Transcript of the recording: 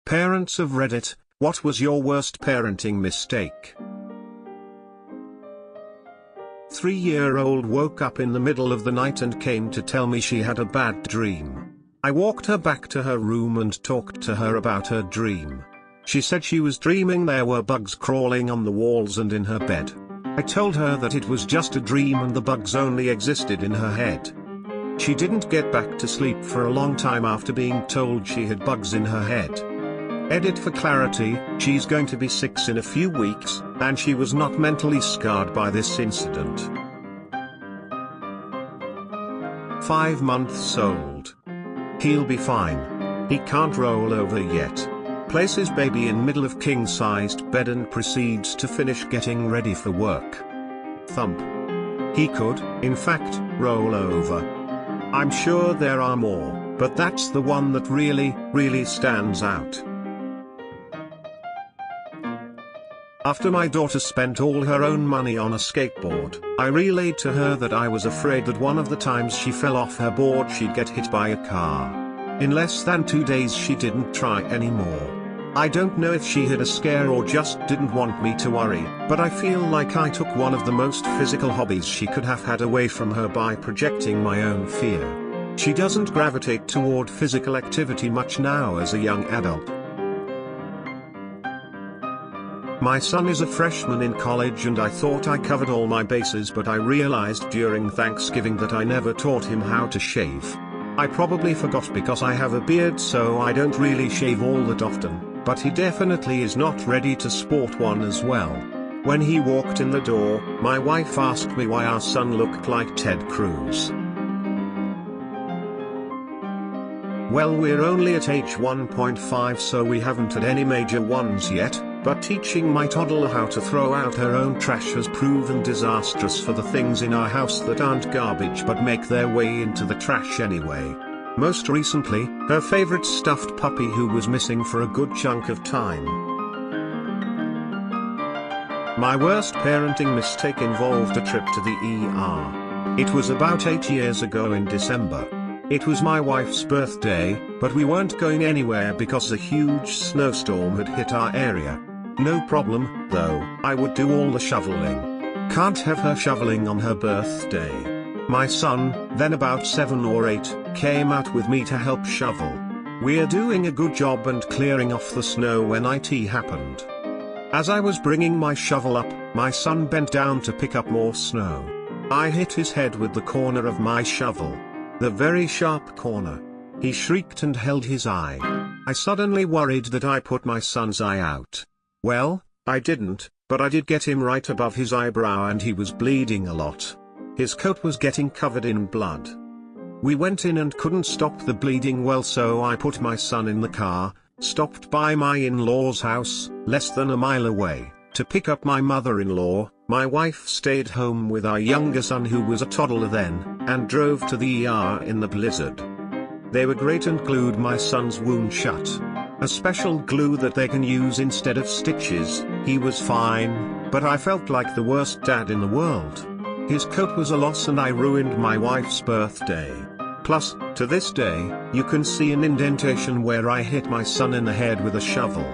Parents of Reddit, what was your worst parenting mistake? 3-year-old woke up in the middle of the night and came to tell me she had a bad dream. I walked her back to her room and talked to her about her dream. She said she was dreaming there were bugs crawling on the walls and in her bed. I told her that it was just a dream and the bugs only existed in her head. She didn't get back to sleep for a long time after being told she had bugs in her head. Edit for clarity, she's going to be 6 in a few weeks, and she was not mentally scarred by this incident. 5 months old. He'll be fine. He can't roll over yet. Places baby in middle of king-sized bed and proceeds to finish getting ready for work. Thump. He could, in fact, roll over. I'm sure there are more, but that's the one that really stands out. After my daughter spent all her own money on a skateboard, I relayed to her that I was afraid that one of the times she fell off her board she'd get hit by a car. In less than 2 days she didn't try anymore. I don't know if she had a scare or just didn't want me to worry, but I feel like I took one of the most physical hobbies she could have had away from her by projecting my own fear. She doesn't gravitate toward physical activity much now as a young adult. My son is a freshman in college and I thought I covered all my bases, but I realized during Thanksgiving that I never taught him how to shave. I probably forgot because I have a beard, so I don't really shave all that often, but he definitely is not ready to sport one as well. When he walked in the door, my wife asked me why our son looked like Ted Cruz. Well, we're only at age 1.5, so we haven't had any major ones yet, but teaching my toddler how to throw out her own trash has proven disastrous for the things in our house that aren't garbage but make their way into the trash anyway. Most recently, her favorite stuffed puppy who was missing for a good chunk of time. My worst parenting mistake involved a trip to the ER. It was about 8 years ago in December. It was my wife's birthday, but we weren't going anywhere because a huge snowstorm had hit our area. No problem, though, I would do all the shoveling. Can't have her shoveling on her birthday. My son, then about 7 or 8, came out with me to help shovel. We're doing a good job and clearing off the snow when it happened. As I was bringing my shovel up, my son bent down to pick up more snow. I hit his head with the corner of my shovel. The very sharp corner. He shrieked and held his eye. I suddenly worried that I put my son's eye out. Well, I didn't, but I did get him right above his eyebrow and he was bleeding a lot. His coat was getting covered in blood. We went in and couldn't stop the bleeding well, so I put my son in the car, stopped by my in-laws' house, less than a mile away, to pick up my mother-in-law. My wife stayed home with our younger son who was a toddler then, and drove to the ER in the blizzard. They were great and glued my son's wound shut. A special glue that they can use instead of stitches. He was fine, but I felt like the worst dad in the world. His coat was a loss and I ruined my wife's birthday. Plus, to this day, you can see an indentation where I hit my son in the head with a shovel.